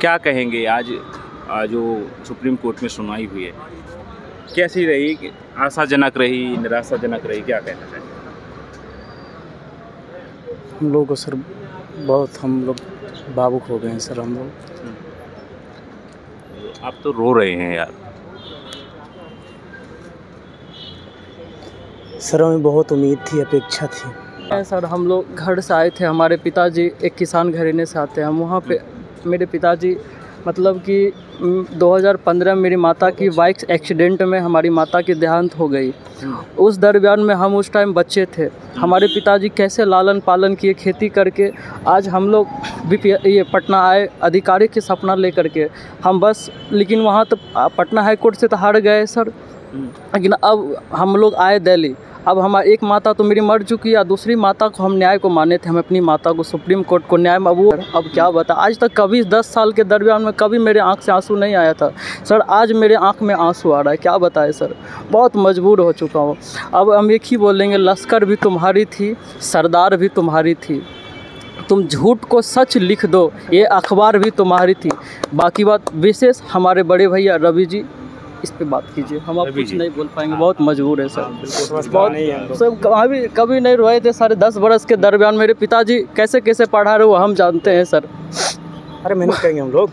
क्या कहेंगे आज जो सुप्रीम कोर्ट में सुनवाई हुई है, कैसी रही? आशाजनक रही, निराशाजनक रही, क्या कहना चाहिए? हम लोग को सर बहुत हम लोग भावुक हो गए हैं सर। हम लोग आप तो रो रहे हैं यार। सर हमें बहुत उम्मीद थी, अपेक्षा थी। सर हम लोग घर से आए थे, हमारे पिताजी एक किसान घराने से आते हैं। हम वहाँ पे मेरे पिताजी मतलब कि 2015 मेरी माता की बाइक एक्सीडेंट में हमारी माता की देहांत हो गई। उस दरमियान में हम उस टाइम बच्चे थे। हमारे पिताजी कैसे लालन पालन किए खेती करके, आज हम लोग ये पटना आए अधिकारी के सपना लेकर के। हम बस लेकिन वहाँ तो पटना हाई कोर्ट से तो हार गए सर, लेकिन अब हम लोग आए दिल्ली। अब हमारी एक माता तो मेरी मर चुकी है, दूसरी माता को हम न्याय को माने थे, हम अपनी माता को सुप्रीम कोर्ट को न्याय में। अब क्या बता, आज तक कभी 10 साल के दरमियान में कभी मेरे आंख से आंसू नहीं आया था सर। आज मेरे आंख में आंसू आ रहा है, क्या बताए सर, बहुत मजबूर हो चुका हूँ। अब हम एक ही बोलेंगे, लश्कर भी तुम्हारी थी, सरदार भी तुम्हारी थी, तुम झूठ को सच लिख दो, ये अखबार भी तुम्हारी थी। बाकी बात विशेष हमारे बड़े भैया रवि जी, इस पे बात कीजिए। हम अब कुछ नहीं बोल पाएंगे, बहुत मजबूर है सर। बहुत सब कभी नहीं रोए थे। साढ़े 10 बरस के दरमियान मेरे पिताजी कैसे कैसे पढ़ा रहे वो हम जानते हैं सर। अरे मेहनत करेंगे हम लोग।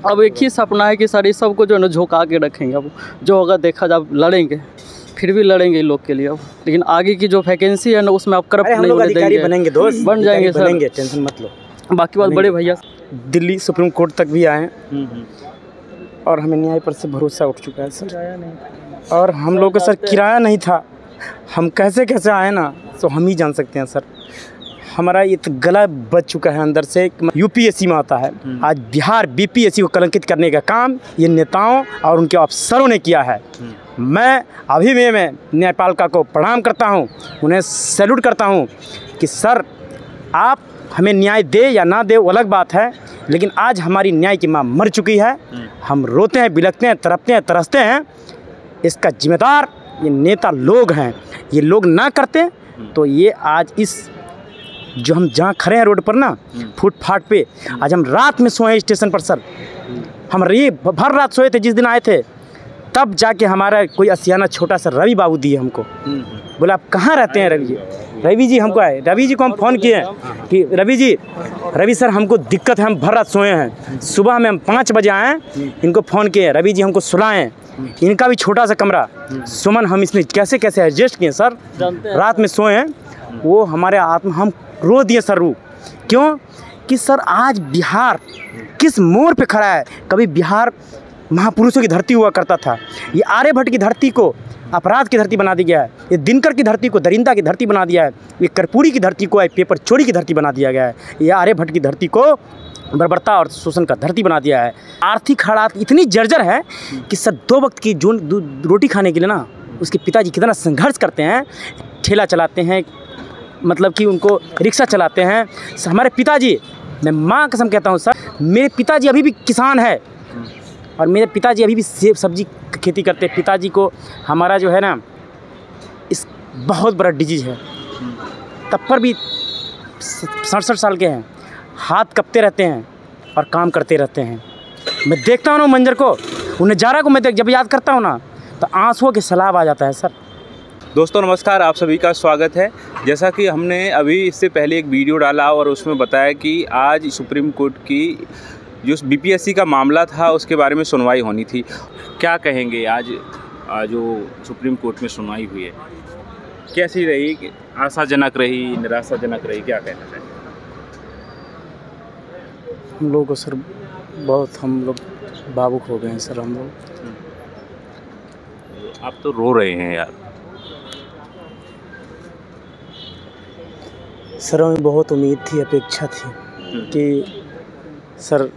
अब एक ही सपना है कि सर इस सबको जो है ना झुका के रखेंगे। अब जो होगा देखा जाए, लड़ेंगे, फिर भी लड़ेंगे इन लोग के लिए अब। लेकिन आगे की जो वैकेंसी है ना उसमें आप करप्ट नहीं होने देंगे, बनेंगे दोस्त, बन जाएंगे सर, टेंशन मत लो। बाकी बात बड़े भैया दिल्ली सुप्रीम कोर्ट तक भी आए और हमें न्याय पर से भरोसा उठ चुका है सर। और हम लोग को सर किराया नहीं था, हम कैसे कैसे आए ना तो हम ही जान सकते हैं सर। हमारा ये तो गला बच चुका है अंदर से। यूपीएससी में आता है, आज बिहार बीपीएससी को कलंकित करने का काम ये नेताओं और उनके अफसरों ने किया है। मैं अभी मैं न्यायपालिका को प्रणाम करता हूँ, उन्हें सैल्यूट करता हूँ कि सर आप हमें न्याय दे या ना दे वो अलग बात है, लेकिन आज हमारी न्याय की माँ मर चुकी है। हम रोते हैं, बिलखते हैं, तड़पते हैं, तरसते हैं। इसका जिम्मेदार ये नेता लोग हैं। ये लोग ना करते तो ये आज इस जो हम जहाँ खड़े हैं रोड पर ना फुटपाथ पे, आज हम रात में सोए स्टेशन पर सर। हम भर रात सोए थे जिस दिन आए थे, तब जाके हमारा कोई असियाना छोटा सा रवि बाबू दिए हमको। बोला आप कहाँ रहते हैं रवि जी? रवि जी हमको आए, रवि जी को हम फ़ोन किए कि रवि सर हमको दिक्कत है, हम भर रात सोए हैं। सुबह में हम 5 बजे आए, इनको फ़ोन किए, रवि जी हमको सुलाएं। इनका भी छोटा सा कमरा सुमन, हम इसमें कैसे कैसे एडजस्ट किए सर, रात में सोए हैं। वो हमारे आत्मा, हम रो दिए सर। रू क्यों कि सर आज बिहार किस मोड़ पे खड़ा है। कभी बिहार महापुरुषों की धरती हुआ करता था, ये आर्यभट्ट की धरती को अपराध की धरती बना दिया है। ये दिनकर की धरती को दरिंदा की धरती बना दिया है। ये कर्पूरी की धरती को पेपर चोरी की धरती बना दिया गया है। ये आर्यभट्ट की धरती को बर्बरता और शोषण का धरती बना दिया है। आर्थिक हालात इतनी जर्जर है कि सर 2 वक्त की जो रोटी खाने के लिए ना उसके पिताजी कितना संघर्ष करते हैं। ठेला चलाते हैं, मतलब कि उनको रिक्शा चलाते हैं। हमारे पिताजी, मैं माँ कसम कहता हूँ सर, मेरे पिताजी अभी भी किसान है और मेरे पिताजी अभी भी सेब सब्जी खेती करते हैं। पिताजी को हमारा जो है ना इस बहुत बड़ा डिजीज़ है, तब पर भी 67 साल के हैं, हाथ कपते रहते हैं और काम करते रहते हैं। मैं देखता हूँ ना मंजर को, उन नज़ारा को मैं जब याद करता हूँ ना तो आंसुओं के सैलाब आ जाता है सर। दोस्तों नमस्कार, आप सभी का स्वागत है। जैसा कि हमने अभी इससे पहले एक वीडियो डाला और उसमें बताया कि आज सुप्रीम कोर्ट की जो बीपीएससी का मामला था उसके बारे में सुनवाई होनी थी। क्या कहेंगे आज जो सुप्रीम कोर्ट में सुनवाई हुई है, कैसी रही? आशाजनक रही, निराशाजनक रही, क्या कहना चाहिए? हम लोग को सर बहुत हम लोग भावुक हो गए हैं सर। हम लोग आप तो रो रहे हैं यार। सर हमें बहुत उम्मीद थी, अपेक्षा थी कि सर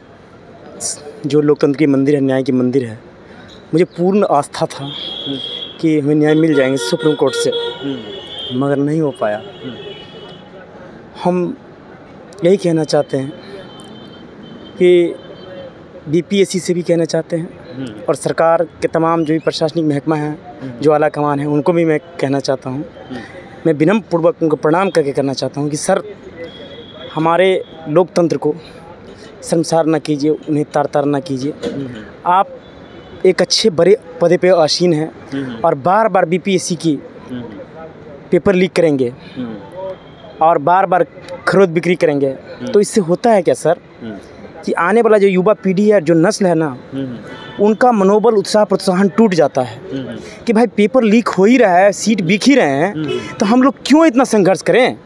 जो लोकतंत्र की मंदिर है, न्याय की मंदिर है, मुझे पूर्ण आस्था था कि हमें न्याय मिल जाएंगे सुप्रीम कोर्ट से, मगर नहीं हो पाया। हम यही कहना चाहते हैं कि बीपीएससी से भी कहना चाहते हैं और सरकार के तमाम जो भी प्रशासनिक महकमा हैं, जो आला कमान हैं, उनको भी मैं कहना चाहता हूँ। मैं विनम्रपूर्वक उनको प्रणाम करके करना चाहता हूँ कि सर हमारे लोकतंत्र को शर्मसार ना कीजिए, उन्हें तार ना कीजिए। आप एक अच्छे बड़े पदे पे आसीन हैं और बार बार बीपीएससी की पेपर लीक करेंगे और बार बार खरीद बिक्री करेंगे, तो इससे होता है क्या सर कि आने वाला जो युवा पीढ़ी है, जो नस्ल है ना, उनका मनोबल, उत्साह, प्रोत्साहन टूट जाता है कि भाई पेपर लीक हो ही रहा है, सीट बिक ही रहे हैं, तो हम लोग क्यों इतना संघर्ष करें।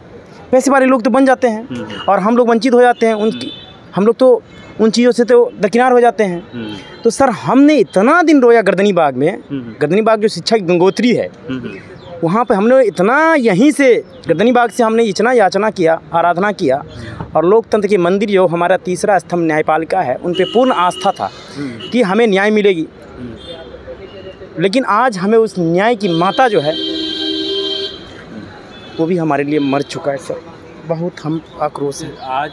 पैसे वाले लोग तो बन जाते हैं और हम लोग वंचित हो जाते हैं, उनकी हम लोग तो उन चीज़ों से तो दरकिनार हो जाते हैं। तो सर हमने इतना दिन रोया गर्दनी बाग में, गर्दनी बाग जो शिक्षा की गंगोत्री है, वहाँ पे हमने इतना, यहीं से गर्दनी बाग से हमने इतना याचना किया, आराधना किया, और लोकतंत्र के मंदिर जो हमारा तीसरा स्तंभ न्यायपालिका है, उन पे पूर्ण आस्था था कि हमें न्याय मिलेगी। लेकिन आज हमें उस न्याय की माता जो है वो भी हमारे लिए मर चुका है सर। बहुत हम आक्रोश हैं। आज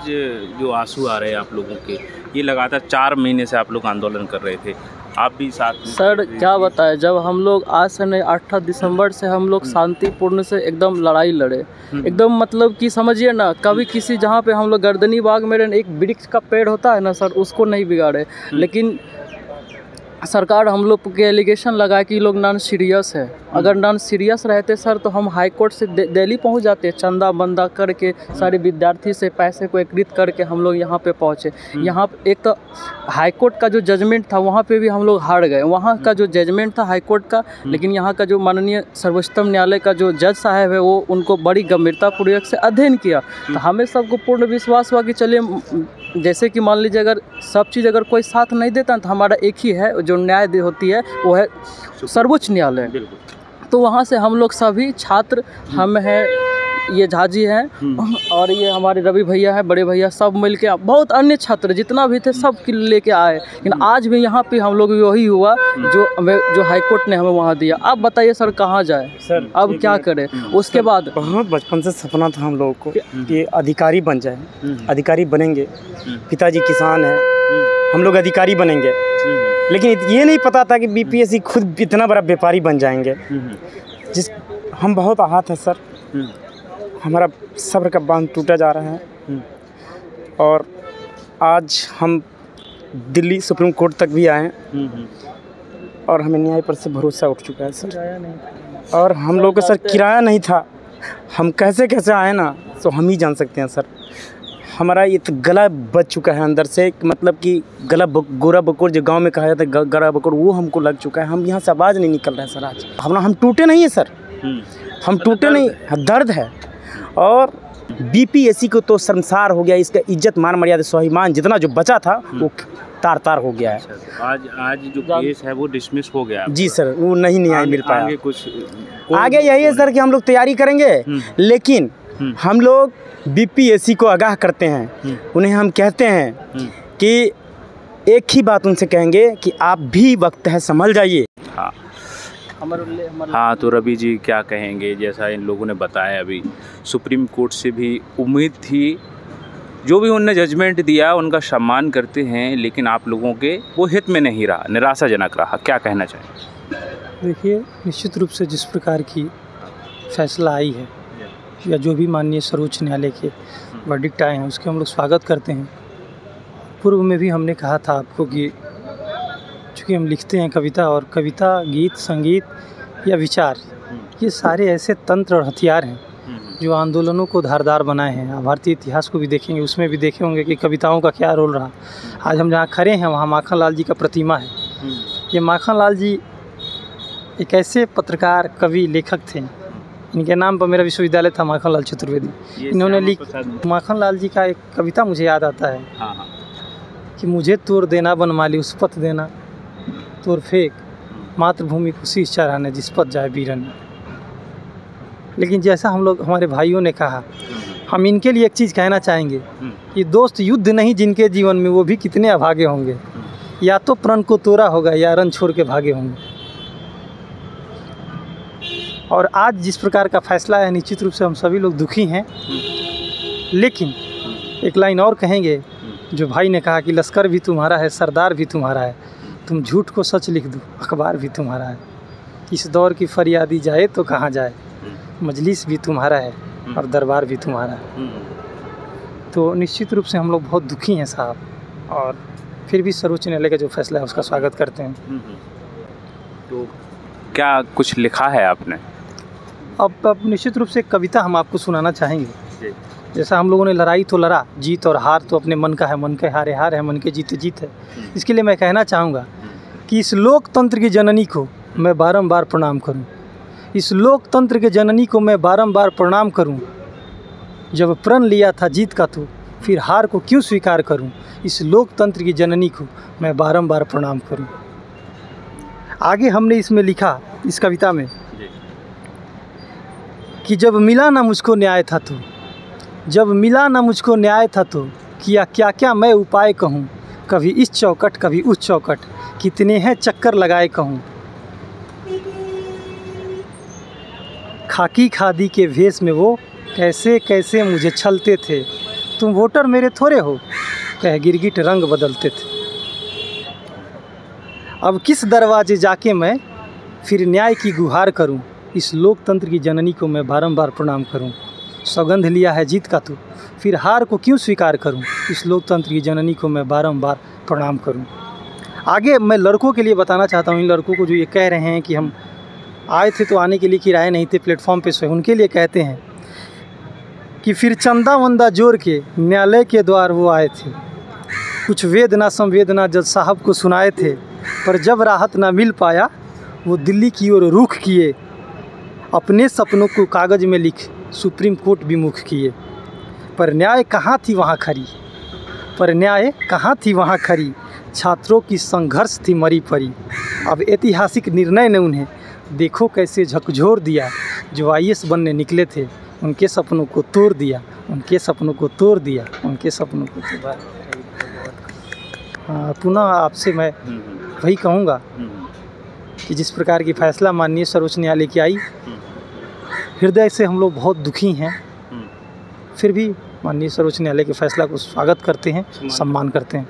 जो आंसू आ रहे हैं आप लोगों के, ये लगातार 4 महीने से आप लोग आंदोलन कर रहे थे, आप भी साथ में। सर क्या बताएं, जब हम लोग आज से नहीं 8 दिसंबर से हम लोग शांतिपूर्ण से एकदम लड़ाई लड़े, एकदम मतलब कि समझिए ना, कभी किसी जहाँ पे हम लोग गर्दनी बाग में एक वृक्ष का पेड़ होता है ना सर, उसको नहीं बिगाड़े। लेकिन सरकार हम लोग के एलिगेशन लगा कि ये लोग नॉन सीरियस है। अगर नॉन सीरियस रहते सर तो हम हाई कोर्ट से दिल्ली पहुंच जाते, चंदा बंदा करके सारे विद्यार्थी से पैसे को एकत्रित करके हम लोग यहाँ पे पहुँचे। यहाँ पे एक तो हाई कोर्ट का जो जजमेंट था वहाँ पे भी हम लोग हार गए, वहाँ का जो जजमेंट था हाई कोर्ट का, लेकिन यहाँ का जो माननीय सर्वोच्चतम न्यायालय का जो जज साहब है वो उनको बड़ी गंभीरतापूर्वक से अध्ययन किया। तो हमें सबको पूर्ण विश्वास हुआ कि चलिए, जैसे कि मान लीजिए अगर सब चीज़ अगर कोई साथ नहीं देता तो हमारा एक ही है जो न्याय होती है, वो है सर्वोच्च न्यायालय। तो वहाँ से हम लोग सभी छात्र, हम हैं, ये झाजी हैं और ये हमारे रवि भैया हैं, बड़े भैया, सब मिल के, बहुत अन्य छात्र जितना भी थे सब लेके आए। लेकिन आज भी यहाँ पे हम लोग वही हुआ जो हाई कोर्ट ने हमें वहाँ दिया। अब बताइए सर कहाँ जाए सर, अब क्या करें। उसके बाद बहुत बचपन से सपना था हम लोगों को कि अधिकारी बन जाए, अधिकारी बनेंगे। पिताजी किसान हैं, हम लोग अधिकारी बनेंगे, लेकिन ये नहीं पता था कि बीपीएससी खुद इतना बड़ा व्यापारी बन जाएंगे। हम बहुत आहत हैं सर, हमारा सब्र का बांध टूटा जा रहा है और आज हम दिल्ली सुप्रीम कोर्ट तक भी आए और हमें न्याय पर से भरोसा उठ चुका है सर। और हम लोग को सर किराया नहीं था, हम कैसे आए ना, तो हम ही जान सकते हैं सर। हमारा ये तो गला बच चुका है अंदर से, मतलब कि गला गोरा बकोर जो गांव में कहा जाता है, गला बकोर, वो हमको लग चुका है। हम यहाँ से आवाज़ नहीं निकल रहा है सर। आज हम टूटे नहीं है सर, हम टूटे नहीं, दर्द है। और बीपीएससी को तो शर्मसार हो गया, इसका इज्जत मान मर्यादा स्वाभिमान जितना जो बचा था वो तार तार हो गया है। आज जो केस है वो डिसमिस हो गया जी सर, वो नहीं न्याय मिल पाया। आगे कुछ आगे यही है सर कि हम लोग तैयारी करेंगे, लेकिन हम लोग बीपीएससी को आगाह करते हैं, उन्हें हम कहते हैं कि एक ही बात उनसे कहेंगे कि आप भी वक्त है, संभल जाइए। हाँ, तो रवि जी क्या कहेंगे, जैसा इन लोगों ने बताया, अभी सुप्रीम कोर्ट से भी उम्मीद थी, जो भी उनने जजमेंट दिया उनका सम्मान करते हैं, लेकिन आप लोगों के वो हित में नहीं रहा, निराशाजनक रहा। क्या कहना चाहेंगे? देखिए, निश्चित रूप से जिस प्रकार की फैसला आई है या जो भी माननीय सर्वोच्च न्यायालय के वर्डिक्ट आए हैं उसके हम लोग स्वागत करते हैं। पूर्व में भी हमने कहा था आपको कि चूँकि हम लिखते हैं कविता, और कविता, गीत, संगीत या विचार, ये सारे ऐसे तंत्र और हथियार हैं जो आंदोलनों को धारदार बनाए हैं। भारतीय इतिहास को भी देखेंगे, उसमें भी देखे होंगे कि कविताओं का क्या रोल रहा। आज हम जहाँ खड़े हैं वहाँ माखन लाल जी का प्रतिमा है। ये माखन लाल जी एक ऐसे पत्रकार, कवि, लेखक थे। इनके नाम पर मेरा विश्वविद्यालय था, माखन लाल चतुर्वेदी। इन्होंने माखन लाल जी का एक कविता मुझे याद आता है कि मुझे तोड़ देना बनमाली उस पथ देना, तोड़ फेंक मातृभूमि को शीश चढ़ाने जिस पथ जाए बीरन। लेकिन जैसा हम लोग, हमारे भाइयों ने कहा, हम इनके लिए एक चीज़ कहना चाहेंगे कि दोस्त युद्ध नहीं जिनके जीवन में, वो भी कितने अभागे होंगे। या तो प्रण को तोड़ा होगा या रण छोड़ के भागे होंगे। और आज जिस प्रकार का फैसला है, निश्चित रूप से हम सभी लोग दुखी हैं। लेकिन एक लाइन और कहेंगे, जो भाई ने कहा कि लश्कर भी तुम्हारा है, सरदार भी तुम्हारा है, तुम झूठ को सच लिख दो, अखबार भी तुम्हारा है। इस दौर की फरियादी जाए तो कहाँ जाए, मजलिस भी तुम्हारा है और दरबार भी तुम्हारा है। तो निश्चित रूप से हम लोग बहुत दुखी हैं साहब। और फिर भी सर्वोच्च न्यायालय का जो फैसला है उसका स्वागत करते हैं। तो क्या कुछ लिखा है आपने? अब निश्चित रूप से एक कविता हम आपको सुनाना चाहेंगे। जैसा हम लोगों ने लड़ाई तो लड़ा, जीत और हार तो अपने मन का है, मन के हारे हार है, मन के जीते जीत है। इसके लिए मैं कहना चाहूँगा कि इस लोकतंत्र की जननी को मैं बारंबार प्रणाम करूं। इस लोकतंत्र के जननी को मैं बारंबार प्रणाम करूं। जब प्रण लिया था जीत का तो फिर हार को क्यों स्वीकार करूं। इस लोकतंत्र की जननी को मैं बारंबार प्रणाम करूं। आगे हमने इसमें लिखा, इस कविता में, कि जब मिला ना मुझको न्याय था तो, जब मिला ना मुझको न्याय था तो किया क्या क्या मैं उपाय कहूँ। कभी इस चौकट कभी उस चौकट, कितने हैं चक्कर लगाए कहूँ। खाकी खादी के भेष में वो कैसे कैसे मुझे छलते थे। तुम वोटर मेरे थोड़े हो, कह गिरगिट रंग बदलते थे। अब किस दरवाजे जाके मैं फिर न्याय की गुहार करूं। इस लोकतंत्र की जननी को मैं बारंबार प्रणाम करूं। सौगंध लिया है जीत का तो फिर हार को क्यों स्वीकार करूं। इस लोकतंत्र की जननी को मैं बारंबार प्रणाम करूं। आगे मैं लड़कों के लिए बताना चाहता हूं, इन लड़कों को जो ये कह रहे हैं कि हम आए थे तो आने के लिए किराए नहीं थे, प्लेटफॉर्म पे सोए, उनके लिए कहते हैं कि फिर चंदा वंदा जोड़ के न्यायालय के द्वार वो आए थे। कुछ वेदना संवेदना जज साहब को सुनाए थे, पर जब राहत ना मिल पाया वो दिल्ली की ओर रुख किए। अपने सपनों को कागज़ में लिख सुप्रीम कोर्ट विमुख किए। पर न्याय कहाँ थी वहाँ खरी, पर न्याय कहाँ थी वहाँ खरी। छात्रों की संघर्ष थी मरी परी। अब ऐतिहासिक निर्णय ने उन्हें देखो कैसे झकझोर दिया। जो IAS बनने निकले थे उनके सपनों को तोड़ दिया, उनके सपनों को तोड़ दिया, उनके सपनों को तोड़। पुनः आपसे मैं वही कहूँगा कि जिस प्रकार की फैसला माननीय सर्वोच्च न्यायालय की आई, हृदय से हम लोग बहुत दुखी हैं। फिर भी माननीय सर्वोच्च न्यायालय के फैसला को स्वागत करते हैं, सम्मान करते हैं।